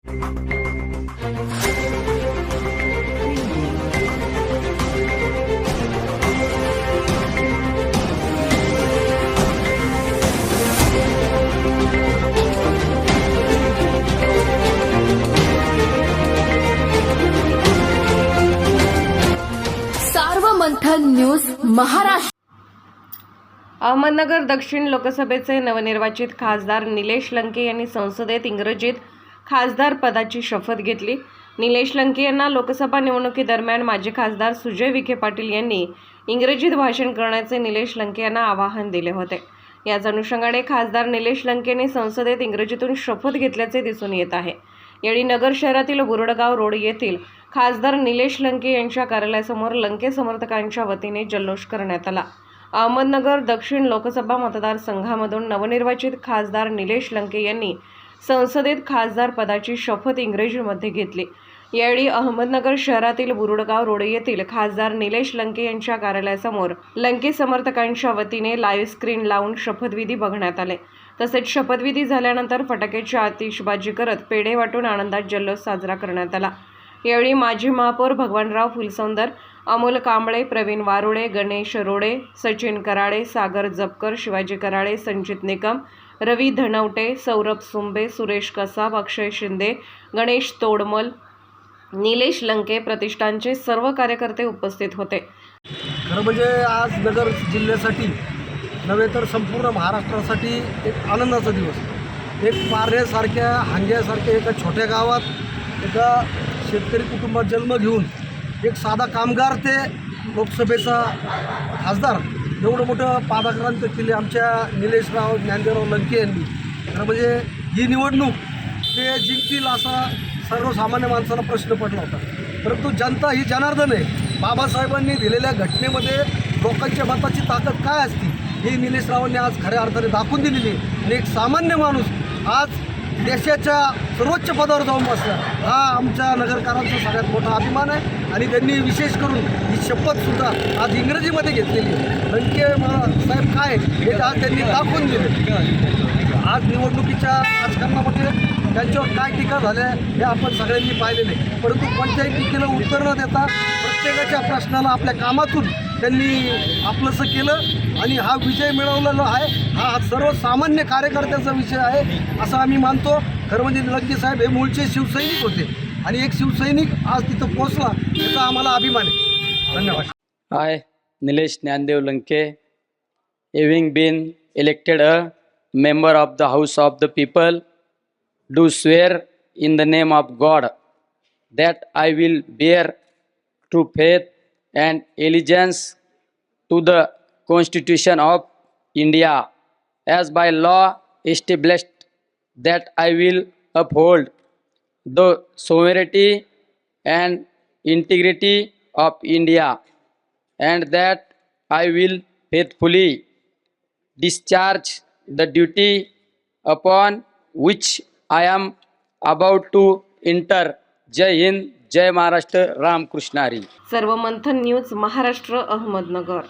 Sarvamanthan news Maharashtra. Ahmednagar दक्षिण लोकसभेचे नवनिर्वाचित खासदार निलेश लंके यांनी संसदेत इंग्रजीत खासदार पदाची शपथ घेतली. निलेश लंके यांना लोकसभा निवडणुकीदरम्यान माजी खासदार सुजय विखे पाटील यांनी इंग्रजीत भाषण करण्याचे निलेश लंके यांना आवाहन दिले होते. याच अनुषंगाने खासदार निलेश लंके यांनी संसदेत इंग्रजीतून शपथ घेतल्याचे दिसून येत आहे. यावेळी नगर शहरातील बुरडगाव रोड येथील खासदार निलेश लंके यांच्या कार्यालयासमोर लंके समर्थकांच्या वतीने जल्लोष करण्यात आला. अहमदनगर दक्षिण लोकसभा मतदारसंघामधून नवनिर्वाचित खासदार निलेश लंके यांनी संसदेत खासदार पदाची शपथ इंग्रजीमध्ये घेतली. यावेळी अहमदनगर शहरातील बुरडगाव रोड येथील खासदार निलेश लंके यांच्या कार्यालयासमोर लंके समर्थकांच्या वतीने लाईव्ह स्क्रीन लावून शपथविधी बघण्यात आले. तसेच शपथविधी झाल्यानंतर फटाक्याची आतिषबाजी करत पेढे वाटून आनंदात जल्लोष साजरा करण्यात आला. यावेळी माजी महापौर भगवानराव फुलसौंदर, अमोल कांबळे, प्रवीण वारुळे, गणेश रोडे, सचिन कराळे, सागर जपकर, शिवाजी कराळे, संचित निकम, रवी धनवटे, सौरभ सुंबे, सुरेश कसाब, अक्षय शिंदे, गणेश तोडमल, निलेश लंके प्रतिष्ठानचे सर्व कार्यकर्ते उपस्थित होते. खरं म्हणजे आज नगर जिल्ह्यासाठी नव्हे तर संपूर्ण महाराष्ट्रासाठी एक आनंदाचा दिवस. एक पारनेसारख्या हांग्यासारख्या एका छोट्या गावात एका शेतकरी कुटुंबात जन्म घेऊन एक साधा कामगार ते लोकसभेचा खासदार एवढं मोठं पादाक्रांत केले आमच्या निलेशराव ज्ञानदेवराव लंके यांनी. खरं म्हणजे ही निवडणूक ते जिंकतील असा सर्वसामान्य माणसाला प्रश्न पडला होता. परंतु जनता ही जनार्दन आहे. बाबासाहेबांनी दिलेल्या घटनेमध्ये लोकांच्या मताची ताकद काय असती ही निलेशरावांनी आज खऱ्या अर्थाने दाखवून दिलेली आहे. आणि एक सामान्य माणूस आज देशाच्या सर्वोच्च पदावर जाऊन बसला हा आमच्या नगरकरांचा सगळ्यात मोठा अभिमान आहे. आणि त्यांनी विशेष करून ही शपथसुद्धा आज इंग्रजीमध्ये घेतलेली आहे. लंके साहेब काय हे आज त्यांनी दाखवून दिले. आज निवडणुकीच्या राजकारणामध्ये त्यांच्यावर काय टीका झाल्या हे आपण सगळ्यांनी पाहिलेले. परंतु कोणत्याही टीकेला उत्तर न देता प्रत्येकाच्या प्रश्नाला आपल्या कामातून त्यांनी आपलंसं केलं आणि हा विजय मिळवलेला आहे. हा सर्वसामान्य कार्यकर्त्याचा विषय आहे असं आम्ही मानतो. खरं म्हणजे लंके साहेब हे मूळचे शिवसैनिक होते आणि एक शिवसैनिक आज तिथं पोहोचला याचा आम्हाला अभिमान आहे. धन्यवाद. I, Nilesh Nyandev Lanke, having been elected a member of the House of the People, do swear in the name of God that I will bear true faith and allegiance to the Constitution of India as by law established, that I will uphold the sovereignty and integrity of India, and that I will faithfully discharge the duty upon which I am about to enter. जय हिंद, जय Maharashtra, Ramkrishna Hari. Sarvamanthan news Maharashtra, Ahmednagar.